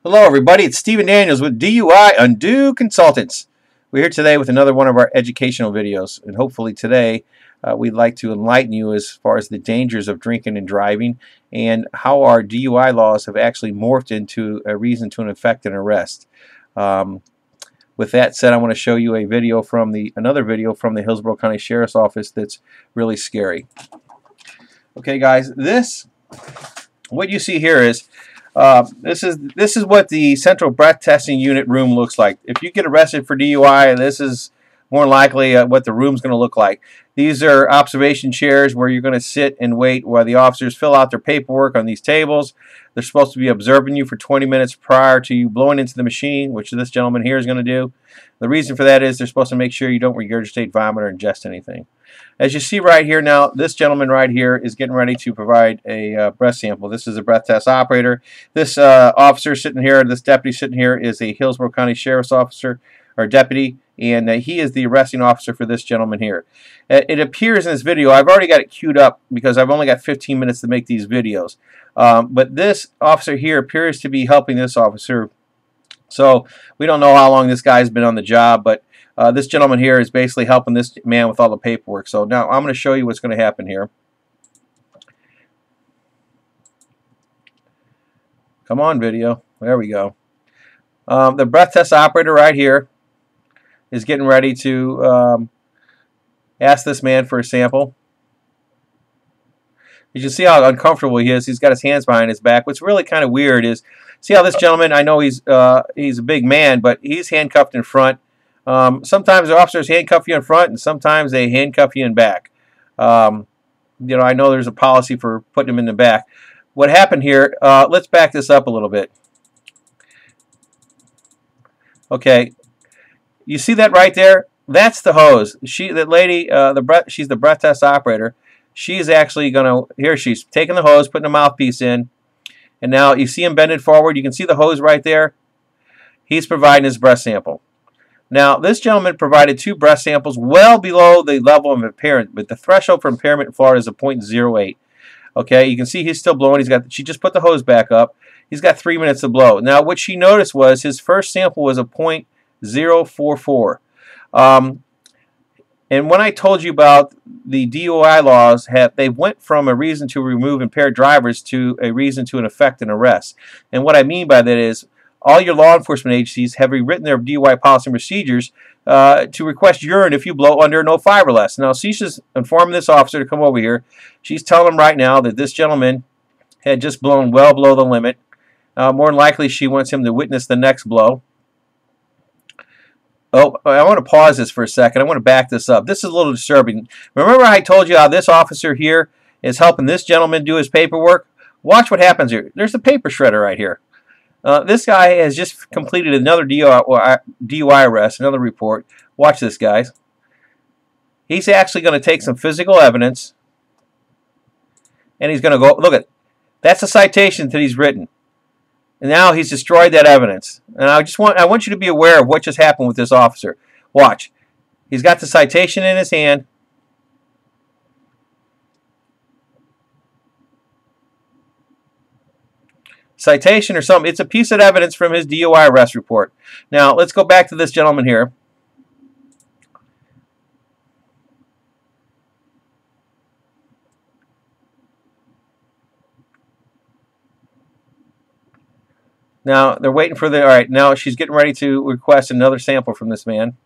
Hello everybody, it's Stephen Daniels with DUI Undo Consultants. We're here today with another one of our educational videos, and hopefully today we'd like to enlighten you as far as the dangers of drinking and driving and how our DUI laws have actually morphed into a reason to effect an arrest. With that said, I want to show you a video from another video from the Hillsborough County Sheriff's Office that's really scary. Okay guys, what you see here is this is what the central breath testing unit room looks like. If you get arrested for DUI, this is more likely what the room's going to look like. These are observation chairs where you're going to sit and wait while the officers fill out their paperwork on these tables. They're supposed to be observing you for 20 minutes prior to you blowing into the machine, which this gentleman here is going to do. The reason for that is they're supposed to make sure you don't regurgitate, vomit, or ingest anything. As you see right here now, this gentleman right here is getting ready to provide a breath sample. This is a breath test operator. This officer sitting here, this deputy sitting here, is a Hillsborough County Sheriff's Officer or deputy, and he is the arresting officer for this gentleman here. It appears in this video, I've already got it queued up because I've only got 15 minutes to make these videos. But this officer here appears to be helping this officer. So we don't know how long this guy's been on the job, but this gentleman here is basically helping this man with all the paperwork. So now I'm going to show you what's going to happen here. Come on, video. There we go. The breath test operator right here is getting ready to ask this man for a sample. You can see how uncomfortable he is. He's got his hands behind his back. What's really kind of weird is, see how this gentleman, I know he's a big man, but he's handcuffed in front. Sometimes the officers handcuff you in front, and sometimes they handcuff you in back. You know, I know there's a policy for putting them in the back. What happened here, let's back this up a little bit. Okay, you see that right there? That's the hose. That lady, she's the breath test operator. She's actually she's taking the hose, putting the mouthpiece in, and now you see him bended forward. You can see the hose right there. He's providing his breath sample. Now, this gentleman provided 2 breath samples well below the level of impairment, but the threshold for impairment in Florida is a 0.08. Okay, you can see he's still blowing. She just put the hose back up. He's got 3 minutes to blow. Now, what she noticed was his first sample was a 0.044. And when I told you about the DUI laws, they went from a reason to remove impaired drivers to a reason to effect an arrest. And what I mean by that is, all your law enforcement agencies have rewritten their DUI policy and procedures to request urine if you blow under an 05 or less. Now, she's just informing this officer to come over here. She's telling him right now that this gentleman had just blown well below the limit. More than likely, she wants him to witness the next blow. Oh, I want to pause this for a second. I want to back this up. This is a little disturbing. Remember I told you how this officer here is helping this gentleman do his paperwork? Watch what happens here. There's a paper shredder right here. This guy has just completed another DUI arrest, another report. Watch this, guys. He's actually going to take some physical evidence, and he's going to go, look at, that's a citation that he's written. And now he's destroyed that evidence. And I want you to be aware of what just happened with this officer. Watch. He's got the citation in his hand. Citation or something. It's a piece of evidence from his DUI arrest report. Now, let's go back to this gentleman here. Now, they're waiting for all right, now she's getting ready to request another sample from this man.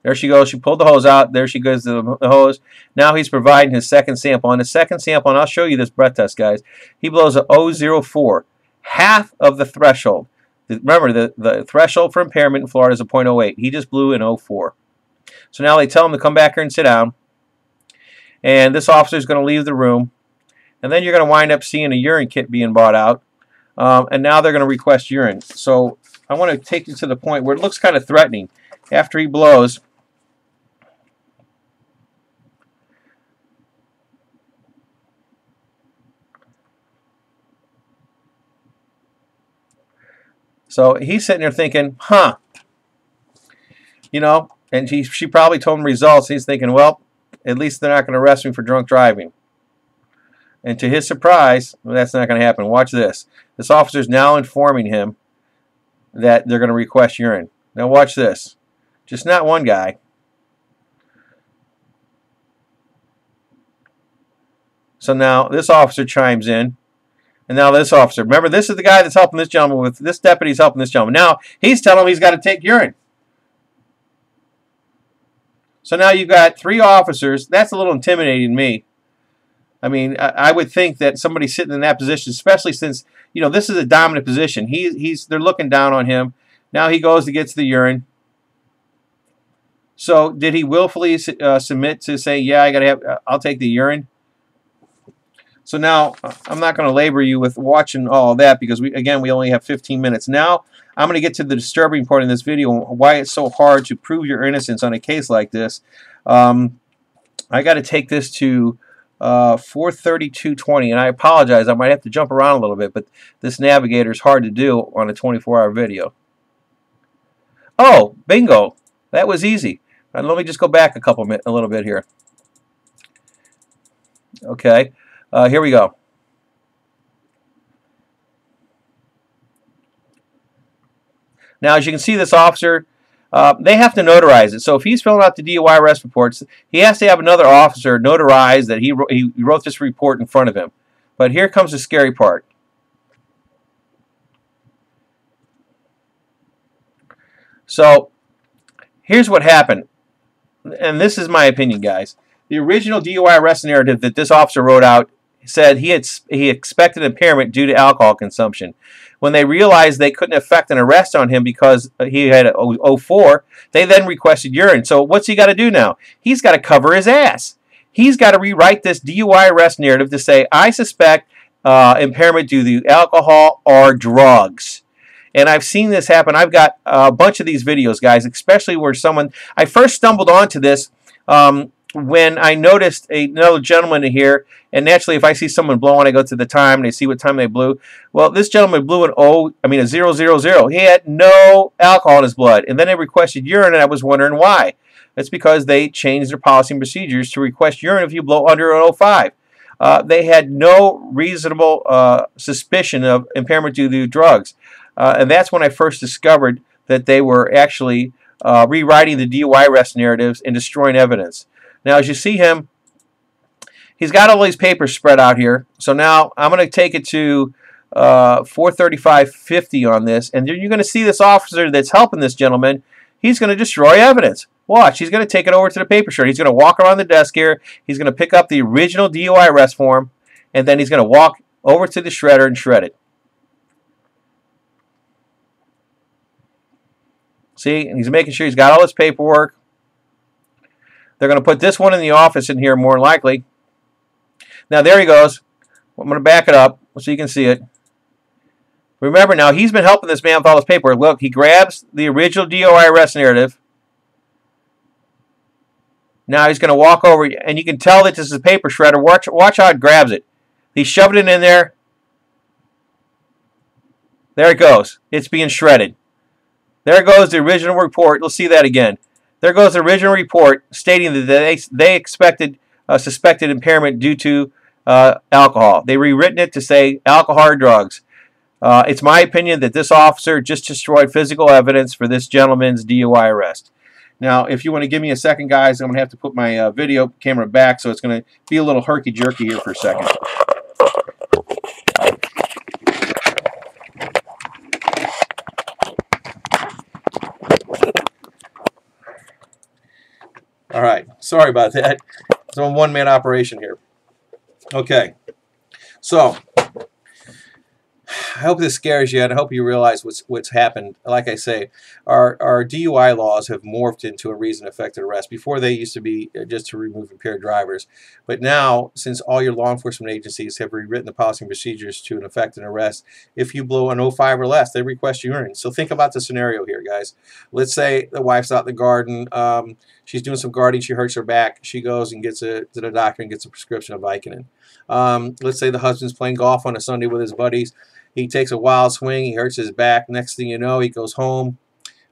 There she goes. She pulled the hose out. There she goes to the hose. Now he's providing his second sample. On his second sample, and I'll show you this breath test, guys, he blows a 0.04, half of the threshold. Remember, the threshold for impairment in Florida is a 0.08. He just blew an 0.04. So now they tell him to come back here and sit down. And this officer is going to leave the room. And then you're going to wind up seeing a urine kit being bought out. And now they're going to request urine. So I want to take you to the point where it looks kind of threatening. After he blows, so he's sitting there thinking, huh, you know, and she probably told him results. He's thinking, well, at least they're not going to arrest me for drunk driving. And to his surprise, well, that's not going to happen. Watch this. This officer is now informing him that they're going to request urine. Now watch this. Just not one guy. So now this officer chimes in. And now this officer. Remember, this is the guy that's helping this gentleman with, this deputy's helping this gentleman. Now he's telling him he's got to take urine. So now you've got 3 officers. That's a little intimidating to me. I mean, I would think that somebody sitting in that position, especially since, you know, this is a dominant position. They're looking down on him. Now he goes to get the urine. So did he willfully submit to say, yeah, I'll take the urine? So now I'm not going to labor you with watching all of that because we only have 15 minutes. Now I'm going to get to the disturbing part in this video, why it's so hard to prove your innocence on a case like this. I got to take this to 4:32:20, and I apologize. I might have to jump around a little bit, but this navigator is hard to do on a 24-hour video. Oh, bingo! That was easy. Let me just go back a little bit here. Okay, here we go. Now, as you can see, this officer, they have to notarize it. So if he's filling out the DUI arrest reports, he has to have another officer notarize that he wrote this report in front of him. But here comes the scary part. So here's what happened. And this is my opinion, guys. The original DUI arrest narrative that this officer wrote out said he expected impairment due to alcohol consumption. When they realized they couldn't effect an arrest on him because he had 04, they then requested urine. So what's he got to do now? He's got to cover his ass. He's got to rewrite this DUI arrest narrative to say, I suspect impairment due to alcohol or drugs. And I've seen this happen. I've got a bunch of these videos, guys, especially where I first stumbled onto this when I noticed another gentleman here, and naturally if I see someone blowing, I go to the time and I see what time they blew. Well, this gentleman blew a 000. He had no alcohol in his blood, and then they requested urine, and I was wondering why. That's because they changed their policy and procedures to request urine if you blow under an 05. They had no reasonable suspicion of impairment due to drugs. And that's when I first discovered that they were actually rewriting the DUI arrest narratives and destroying evidence. Now, as you see him, he's got all these papers spread out here. So now I'm going to take it to 435.50 on this. And you're going to see this officer that's helping this gentleman. He's going to destroy evidence. Watch. He's going to take it over to the paper shredder. He's going to walk around the desk here. He's going to pick up the original DUI arrest form. And then he's going to walk over to the shredder and shred it. See, and he's making sure he's got all his paperwork. They're going to put this one in the office in here more than likely. Now, there he goes. I'm going to back it up so you can see it. Remember now, he's been helping this man with all his paperwork. Look, he grabs the original DUI arrest narrative. Now he's going to walk over, and you can tell that this is a paper shredder. Watch how it grabs it. He shoved it in there. There it goes. It's being shredded. There goes the original report. Let's see that again. There goes the original report stating that they suspected impairment due to alcohol. They rewritten it to say alcohol or drugs. It's my opinion that this officer just destroyed physical evidence for this gentleman's DUI arrest. Now, if you want to give me a second, guys, I'm going to have to put my video camera back, so it's going to be a little herky-jerky here for a second. All right, sorry about that. It's a one-man operation here. Okay, so I hope this scares you, and I hope you realize what's happened. Like I say, our DUI laws have morphed into a reason-affected arrest. Before, they used to be just to remove impaired drivers. But now, since all your law enforcement agencies have rewritten the policy and procedures to effect an arrest, if you blow an 05 or less, they request urine. So think about the scenario here, guys. Let's say the wife's out in the garden. She's doing some gardening. She hurts her back. She goes and gets to the doctor and gets a prescription of Vicodin. Let's say the husband's playing golf on a Sunday with his buddies. He takes a wild swing. He hurts his back. Next thing you know, he goes home.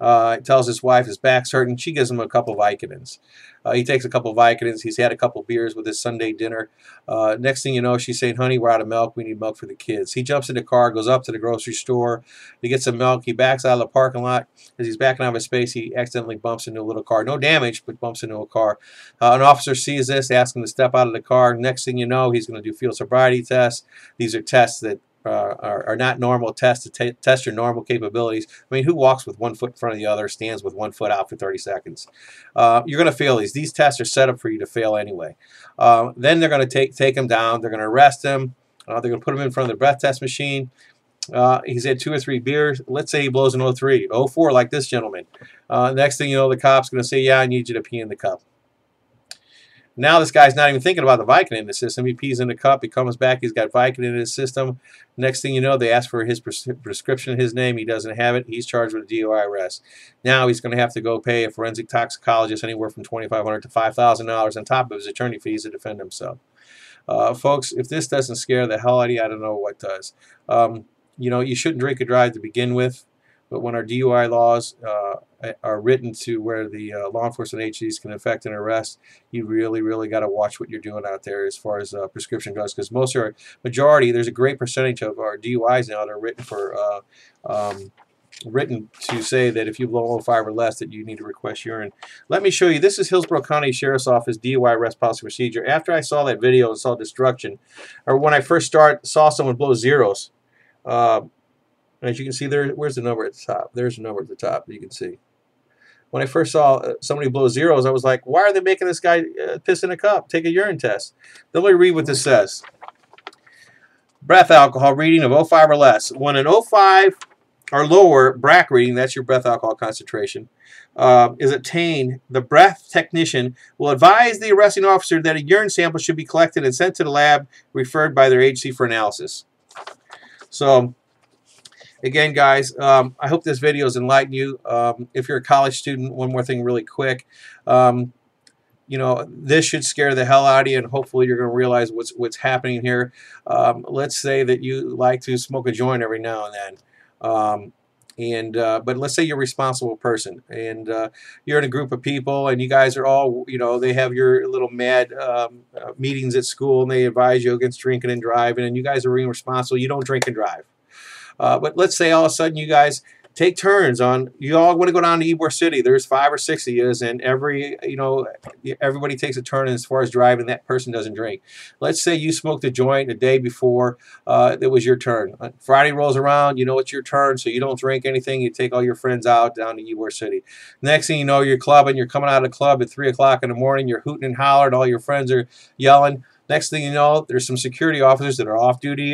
Tells his wife his back's hurting. She gives him a couple of Vicodins. He takes a couple of Vicodins. He's had a couple of beers with his Sunday dinner. Next thing you know, she's saying, honey, we're out of milk. We need milk for the kids. He jumps in the car, goes up to the grocery store. He gets some milk. He backs out of the parking lot. As he's backing out of his space, he accidentally bumps into a little car. No damage, but bumps into a car. An officer sees this, asks him to step out of the car. Next thing you know, he's going to do field sobriety tests. These are tests that are not normal tests to test your normal capabilities. I mean, who walks with one foot in front of the other, stands with one foot out for 30 seconds? You're going to fail these. These tests are set up for you to fail anyway. Then they're going to take him down. They're going to arrest him. They're going to put him in front of the breath test machine. He's had 2 or 3 beers. Let's say he blows an 03, 04 like this gentleman. Next thing you know, the cop's going to say, yeah, I need you to pee in the cup. Now this guy's not even thinking about the Vicodin in the system. He pees in the cup. He comes back. He's got Vicodin in his system. Next thing you know, they ask for his prescription in his name. He doesn't have it. He's charged with a DUI arrest. Now he's going to have to go pay a forensic toxicologist anywhere from $2,500 to $5,000 on top of his attorney fees to defend himself. Folks, if this doesn't scare the hell out of you, I don't know what does. You know, you shouldn't drink and drive to begin with. But when our DUI laws are written to where the law enforcement agencies can effect an arrest, you really, really got to watch what you're doing out there as far as prescription drugs. Because majority, there's a great percentage of our DUIs now that are written for written to say that if you blow 05 or less, that you need to request urine. Let me show you. This is Hillsborough County Sheriff's Office DUI arrest policy procedure. After I saw that video and saw destruction, or when I first saw someone blow zeros. As you can see there, where's the number at the top? There's a number at the top that you can see. When I first saw somebody blow zeros, I was like, why are they making this guy piss in a cup? Take a urine test. Then let me read what this says. Breath alcohol reading of 05 or less. When an 05 or lower BrAC reading, that's your breath alcohol concentration, is obtained, the breath technician will advise the arresting officer that a urine sample should be collected and sent to the lab referred by their agency for analysis. So, again, guys, I hope this video has enlightened you. If you're a college student, one more thing really quick. You know, this should scare the hell out of you, and hopefully you're going to realize what's happening here. Let's say that you like to smoke a joint every now and then. But let's say you're a responsible person, and you're in a group of people, and you guys are all, you know, they have your little mad meetings at school, and they advise you against drinking and driving, and you guys are being responsible. You don't drink and drive. But let's say all of a sudden you guys take turns on, you all want to go down to Ybor City. There's 5 or 6 of you, and everybody takes a turn as far as driving. That person doesn't drink. Let's say you smoked a joint the day before it was your turn. Friday rolls around, you know it's your turn, so you don't drink anything. You take all your friends out down to Ybor City. Next thing you know, you're clubbing. You're coming out of the club at 3 o'clock in the morning. You're hooting and hollering. All your friends are yelling. Next thing you know, there's some security officers that are off-duty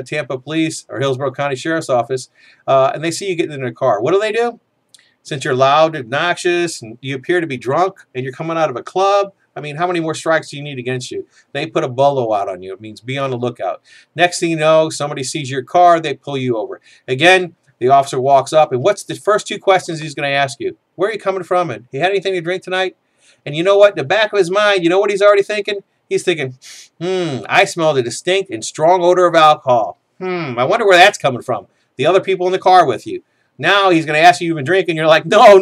Tampa Police or Hillsborough County Sheriff's Office, and they see you getting in a car. What do? Since you're loud, obnoxious, and you appear to be drunk, and you're coming out of a club, I mean, how many more strikes do you need against you? They put a bolo out on you. It means be on the lookout. Next thing you know, somebody sees your car, they pull you over. Again, the officer walks up, and what's the first 2 questions he's going to ask you? Where are you coming from? And you had anything to drink tonight? And you know what? In the back of his mind, you know what he's already thinking? He's thinking, I smelled a distinct and strong odor of alcohol. I wonder where that's coming from. The other people in the car with you. Now he's going to ask you, you've been drinking. You're like, no,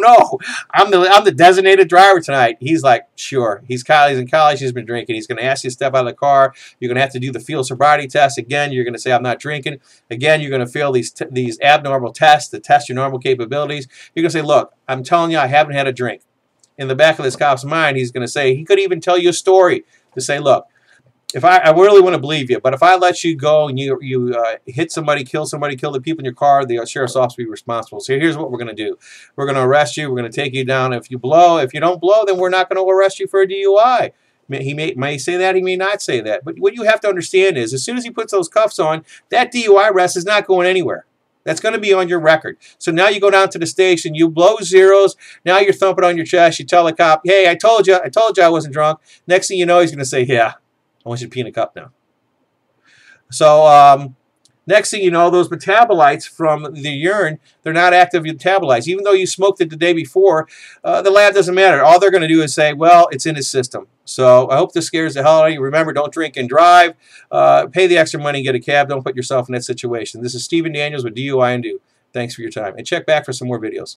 I'm the designated driver tonight. He's like, sure. He's in college. He's been drinking. He's going to ask you to step out of the car. You're going to have to do the field sobriety test. Again, you're going to say, I'm not drinking. Again, you're going to fail these abnormal tests to test your normal capabilities. You're going to say, look, I'm telling you, I haven't had a drink. In the back of this cop's mind, he's going to say, he could even tell you a story to say, look, if I really want to believe you, but if I let you go and you hit somebody, kill the people in your car, the sheriff's office will be responsible. So here's what we're going to do. We're going to arrest you. We're going to take you down. If you don't blow, then we're not going to arrest you for a DUI. He may say that. He may not say that. But what you have to understand is as soon as he puts those cuffs on, that DUI arrest is not going anywhere. That's going to be on your record. So now you go down to the station, you blow zeros, now you're thumping on your chest, you tell the cop, hey, I told you I wasn't drunk. Next thing you know, he's going to say, yeah, I want you to pee in a cup now. So next thing you know, those metabolites from the urine, they're not active metabolites. Even though you smoked it the day before, the lab doesn't matter. All they're going to do is say, well, it's in his system. So I hope this scares the hell out of you. Remember, don't drink and drive. Pay the extra money and get a cab. Don't put yourself in that situation. This is Stephen Daniels with DUI Undo. Thanks for your time. And check back for some more videos.